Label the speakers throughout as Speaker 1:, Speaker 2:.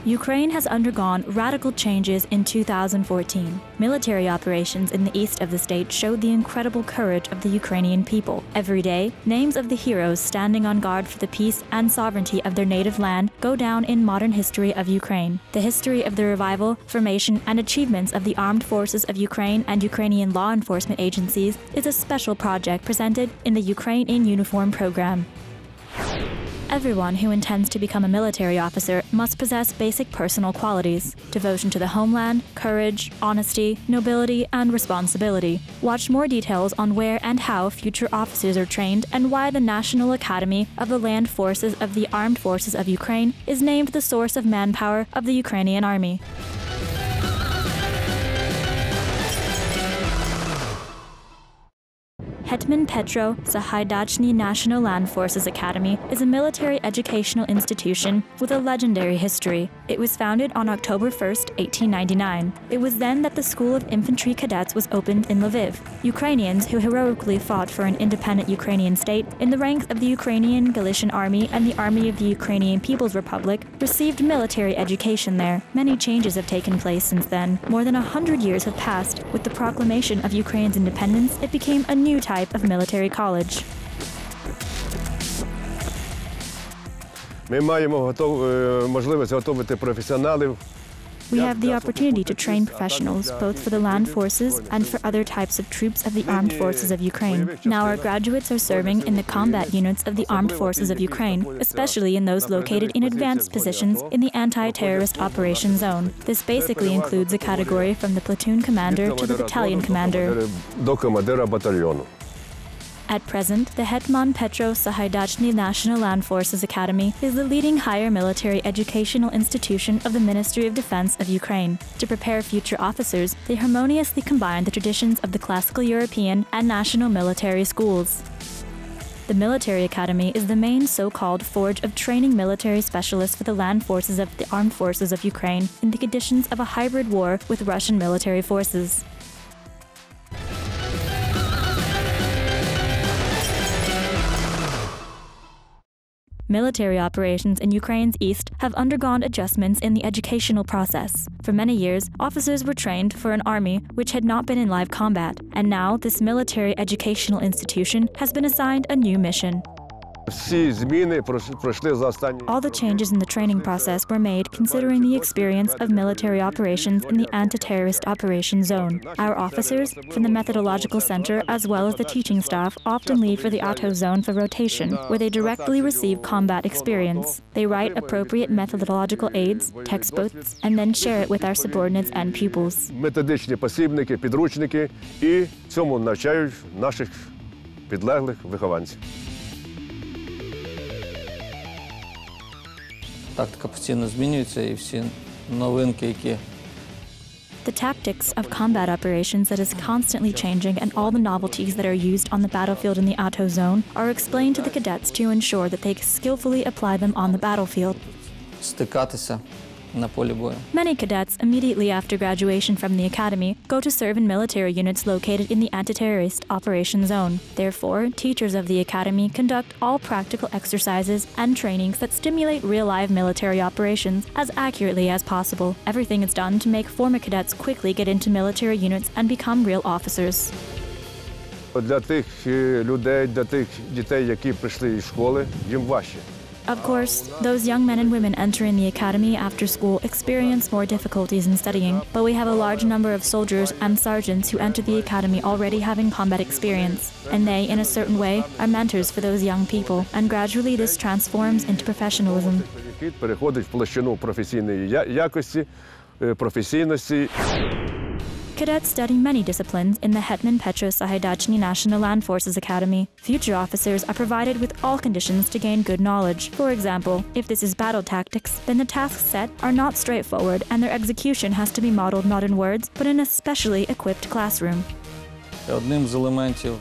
Speaker 1: Ukraine has undergone radical changes in 2014. Military operations in the east of the state showed the incredible courage of the Ukrainian people. Every day, names of the heroes standing on guard for the peace and sovereignty of their native land go down in modern history of Ukraine. The history of the revival, formation, and achievements of the armed forces of Ukraine and Ukrainian law enforcement agencies is a special project presented in the Ukraine in Uniform program. Everyone who intends to become a military officer must possess basic personal qualities: devotion to the homeland, courage, honesty, nobility, and responsibility. Watch more details on where and how future officers are trained and why the National Academy of the Land Forces of the Armed Forces of Ukraine is named the source of manpower of the Ukrainian Army. Hetman Petro Sahaidachny National Land Forces Academy is a military educational institution with a legendary history. It was founded on October 1, 1899. It was then that the School of Infantry Cadets was opened in Lviv. Ukrainians who heroically fought for an independent Ukrainian state in the ranks of the Ukrainian Galician Army and the Army of the Ukrainian People's Republic received military education there. Many changes have taken place since then. More than 100 years have passed. With the proclamation of Ukraine's independence, it became a new type of military college.
Speaker 2: Ми маємо можливість готувати професіоналів.
Speaker 1: We have the opportunity to train professionals, both for the land forces and for other types of troops of the armed forces of Ukraine. Now our graduates are serving in the combat units of the armed forces of Ukraine, especially in those located in advanced positions in the anti-terrorist operation zone. This basically includes a category from the platoon commander to the battalion commander. At present, the Hetman Petro Sahaidachny National Land Forces Academy is the leading higher military educational institution of the Ministry of Defense of Ukraine. To prepare future officers, they harmoniously combine the traditions of the classical European and national military schools. The military academy is the main so-called forge of training military specialists for the land forces of the armed forces of Ukraine in the conditions of a hybrid war with Russian military forces. Military operations in Ukraine's east have undergone adjustments in the educational process. For many years, officers were trained for an army which had not been in live combat, and now this military educational institution has been assigned a new mission. All the changes in the training process were made considering the experience of military operations in the anti-terrorist operation zone. Our officers, from the methodological center as well as the teaching staff, often leave for the ATO zone for rotation, where they directly receive combat experience. They write appropriate methodological aids, textbooks, and then share it with our subordinates and pupils.
Speaker 2: Методичні посібники, підручники і цьому навчають наших підлеглих вихованців.
Speaker 3: Тактика постійно змінюється і всі новинки, які
Speaker 1: The tactics of combat operations that is constantly changing and all the novelties that are used on the battlefield in the ATO zone are explained to the cadets to ensure that they skillfully apply them on the battlefield.
Speaker 3: стикатися на полі бою.
Speaker 1: Many cadets, immediately after graduation from the academy, go to serve in military units located in the anti-terrorist operation zone. Therefore, teachers of the academy conduct all practical exercises and trainings that stimulate real-life military operations as accurately as possible. Everything is done to make former cadets quickly get into military units and become real officers.
Speaker 2: Для тих людей, для тих дітей, які прийшли із школи, їм важче.
Speaker 1: Of course, those young men and women entering the academy after school experience more difficulties in studying, but we have a large number of soldiers and sergeants who enter the academy already having combat experience, and they, in a certain way, are mentors for those young people, and gradually this transforms into professionalism.
Speaker 2: Переходить в площину професійної якості, професійності.
Speaker 1: Cadets study many disciplines in the Hetman Petro Sahaidachny National Land Forces Academy. Future officers are provided with all conditions to gain good knowledge. For example, if this is battle tactics, then the tasks set are not straightforward and their execution has to be modeled not in words, but in a specially equipped classroom.
Speaker 3: Одним з елементів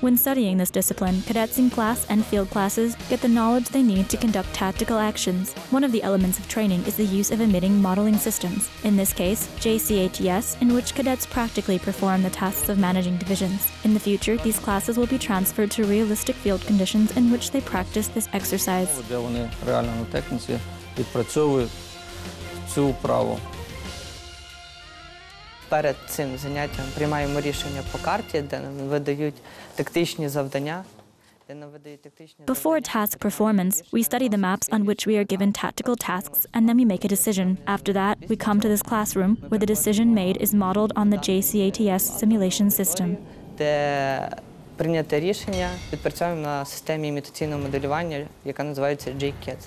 Speaker 1: When studying this discipline, cadets in class and field classes get the knowledge they need to conduct tactical actions. One of the elements of training is the use of emitting modeling systems, in this case, JCATS, in which cadets practically perform the tasks of managing divisions. In the future, these classes will be transferred to realistic field conditions in which they practice this exercise.
Speaker 3: де вони реально на техніці відпрацьовують цю вправу.
Speaker 4: Перед цим заняттям приймаємо рішення по карті, де нам видають тактичні завдання.
Speaker 1: Before task performance, we study the maps on which we are given tactical tasks, and then we make a decision. After that, we come to this classroom, where the decision made is modeled on the JCATS simulation system.
Speaker 4: Де прийняте рішення відпрацьовуємо на системі імітаційного моделювання, яка називається JCATS.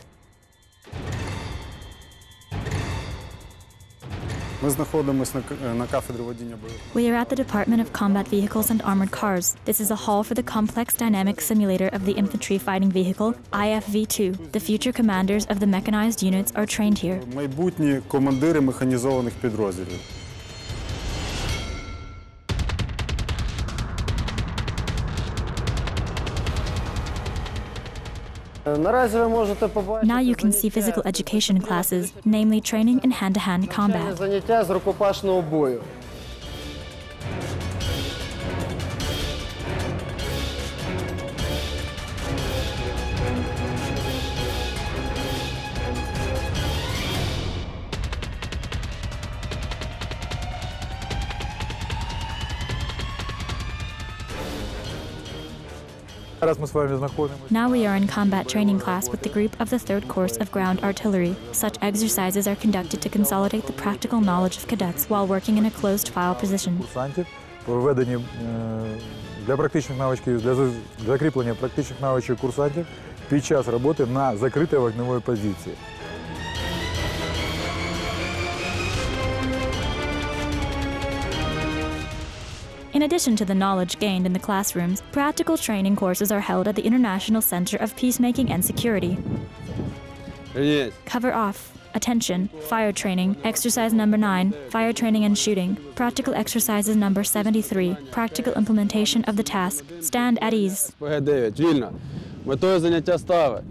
Speaker 5: Ми знаходимося на кафедрі водіння бойових.
Speaker 1: We are at the Department of Combat Vehicles and Armored Cars. This is a hall for the complex dynamic simulator of the infantry fighting vehicle, IFV-2. The future commanders of the mechanized units are trained here.
Speaker 5: Майбутні командири механізованих підрозділів.
Speaker 1: Now you can see physical education classes, namely training in hand-to-hand combat.
Speaker 6: Заняття з рукопашного бою.
Speaker 1: Now we are in combat training class with the group of the third course of ground artillery. Such exercises are conducted to consolidate the practical knowledge of cadets while working in a closed file position.
Speaker 7: Проведені для практичних навичків, для закріплення практичних навичок курсантів під час роботи на закритій вогневій позиції.
Speaker 1: In addition to the knowledge gained in the classrooms, practical training courses are held at the International Center of Peacemaking and Security. Cover off, attention, fire training, exercise number 9, fire training and shooting, practical exercises number 73, practical implementation of the task, stand at ease.
Speaker 6: ПГ-9, вільно. Метою заняття стави.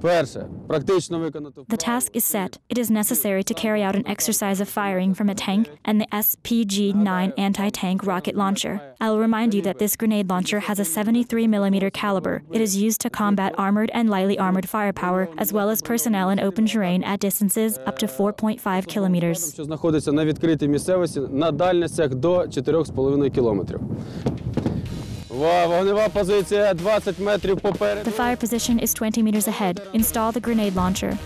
Speaker 6: Перше, практично виконати
Speaker 1: The task is set. It is necessary to carry out an exercise of firing from a tank and the SPG-9 anti-tank rocket launcher. I will remind you that this grenade launcher has a 73mm caliber. It is used to combat armored and lightly armored firepower, as well as personnel in open terrain at distances up to 4.5 kilometers.
Speaker 6: що знаходиться на відкритій місцевості на дальностях до 4,5 кілометрів. Вогнева позиція 20 метрів попереду.
Speaker 1: The fire position is 20 meters ahead. Install the grenade launcher.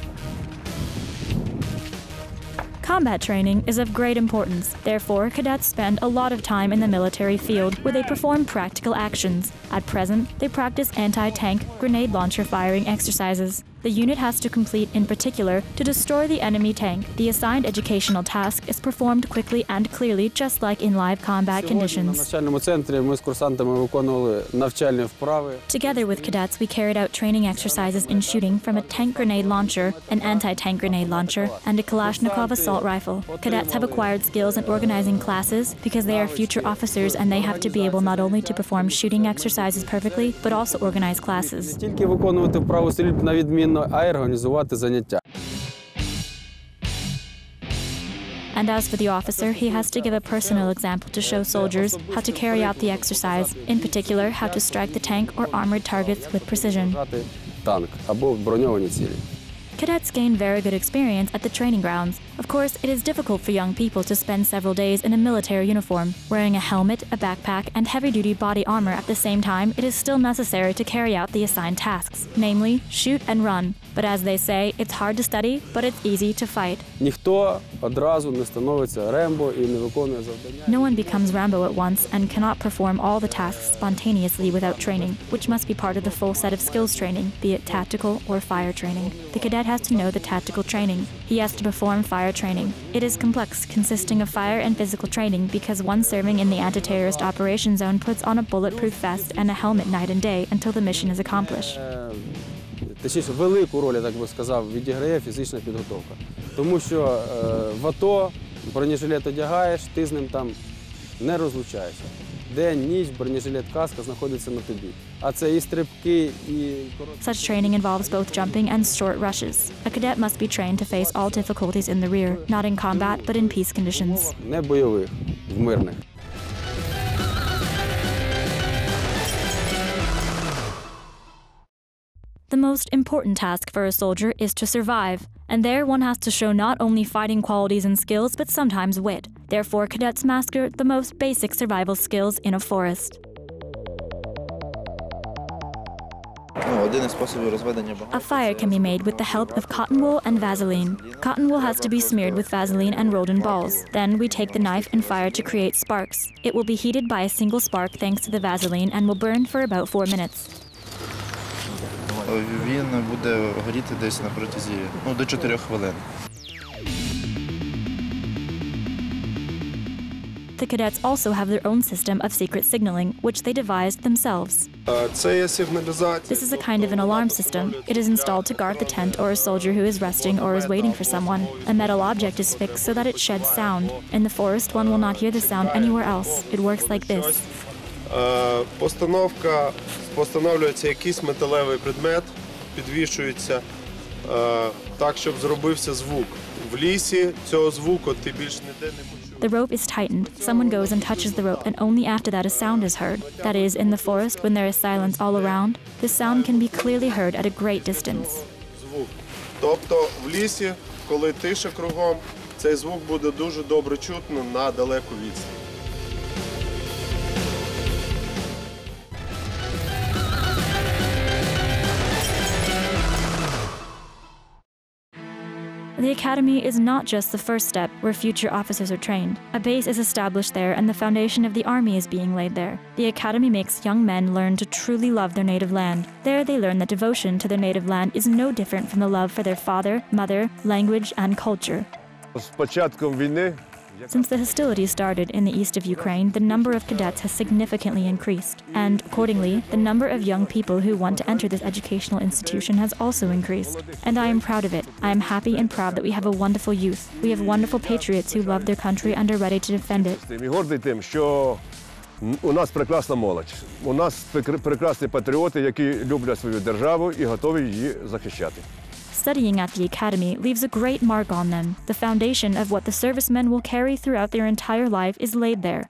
Speaker 1: Combat training is of great importance. Therefore, cadets spend a lot of time in the military field where they perform practical actions. At present, they practice anti-tank grenade launcher firing exercises. The unit has to complete, in particular, to destroy the enemy tank. The assigned educational task is performed quickly and clearly, just like in live combat
Speaker 6: На
Speaker 1: conditions.
Speaker 6: навчальному центрі ми з курсантами виконували навчальні вправи.
Speaker 1: Together with cadets, we carried out training exercises in shooting from a tank grenade launcher, an anti-tank grenade launcher, and a Kalashnikov assault rifle. Cadets have acquired skills in organizing classes because they are future officers and they have to be able not only to perform shooting exercises perfectly, but also organize classes.
Speaker 6: Не тільки виконувати вправу стрільб на відмінно, а й організувати заняття.
Speaker 1: And as for the officer, he has to give a personal example to show soldiers how to carry out the exercise, in particular, how to strike the tank or armored targets with precision.
Speaker 6: Грати танк або броньовані цілі.
Speaker 1: Cadets gain very good experience at the training grounds. Of course, it is difficult for young people to spend several days in a military uniform. Wearing a helmet, a backpack, and heavy-duty body armor at the same time, it is still necessary to carry out the assigned tasks, namely, shoot and run. But as they say, it's hard to study, but it's easy to fight.
Speaker 6: Ніхто одразу не становиться Рембо і не виконує завдання.
Speaker 1: No one becomes Rambo at once and cannot perform all the tasks spontaneously without training, which must be part of the full set of skills training, be it tactical or fire training. The cadet has to know the tactical training. He has to perform fire training. It is complex, consisting of fire and physical training because one serving in the anti-terrorist operation zone puts on a bulletproof vest and a helmet night and day until the mission is accomplished.
Speaker 6: Точніше, велику роль, я так би сказав, відіграє фізична підготовка. Тому що в АТО бронежилет одягаєш, ти з ним там не розлучаєшся. День, ніч, бронежилет, каска знаходиться на тобі. А це і стрибки, і короткі.
Speaker 1: Such training involves both jumping and short rushes. A cadet must be trained to face all difficulties in the rear, not in combat, but in peace conditions.
Speaker 6: Не бойових, в мирних.
Speaker 1: The most important task for a soldier is to survive, and there one has to show not only fighting qualities and skills, but sometimes wit. Therefore, cadets master the most basic survival skills in a forest. A fire can be made with the help of cotton wool and Vaseline. Cotton wool has to be smeared with Vaseline and rolled in balls. Then we take the knife and fire to create sparks. It will be heated by a single spark thanks to the Vaseline and will burn for about 4 minutes.
Speaker 8: Він буде горіти десь на протязі до 4 хвилин.
Speaker 1: The cadets also have their own system of secret signaling, which they devised themselves. This is a kind of an alarm system. It is installed to guard the tent or a soldier who is resting or is waiting for someone. A metal object is fixed so that it sheds sound. In the forest, one will not hear the sound anywhere else. It works like this.
Speaker 9: Постановлюється якийсь металевий предмет, підвішується так, щоб зробився звук. В лісі цього звуку ти більш ніде не почуєш.
Speaker 1: The rope is tightened. Someone goes and touches the rope, and only after that a sound is heard. That is, in the forest, when there is silence all around, the sound can be clearly heard at a great distance.
Speaker 9: Звук. Тобто в лісі, коли тиша кругом, цей звук буде дуже добре чутно на далеку відстань.
Speaker 1: The academy is not just the first step where future officers are trained. A base is established there and the foundation of the army is being laid there. The academy makes young men learn to truly love their native land. There they learn that devotion to their native land is no different from the love for their father, mother, language, and culture.
Speaker 2: З початком війни
Speaker 1: Since the hostilities started in the east of Ukraine, the number of cadets has significantly increased, and accordingly, the number of young people who want to enter this educational institution has also increased. And I am proud of it. I am happy and proud that we have a wonderful youth. We have wonderful patriots who love their country and are ready to defend it.
Speaker 2: і гордий тим, що у нас прекрасна молодь. У нас прекрасні патріоти, які люблять свою державу і готові її захищати.
Speaker 1: Studying at the academy leaves a great mark on them. The foundation of what the servicemen will carry throughout their entire life is laid there.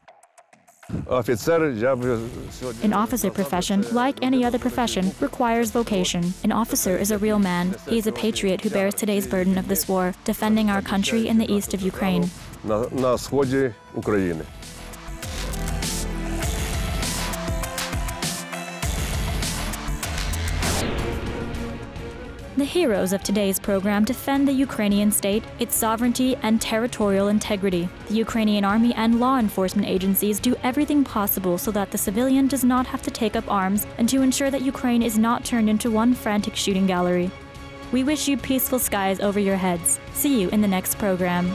Speaker 1: An officer profession, like any other profession, requires vocation. An officer is a real man. He is a patriot who bears today's burden of this war, defending our country in the east of Ukraine.
Speaker 2: На сході України.
Speaker 1: The heroes of today's program defend the Ukrainian state, its sovereignty, and territorial integrity. The Ukrainian army and law enforcement agencies do everything possible so that the civilian does not have to take up arms and to ensure that Ukraine is not turned into one frantic shooting gallery. We wish you peaceful skies over your heads. See you in the next program.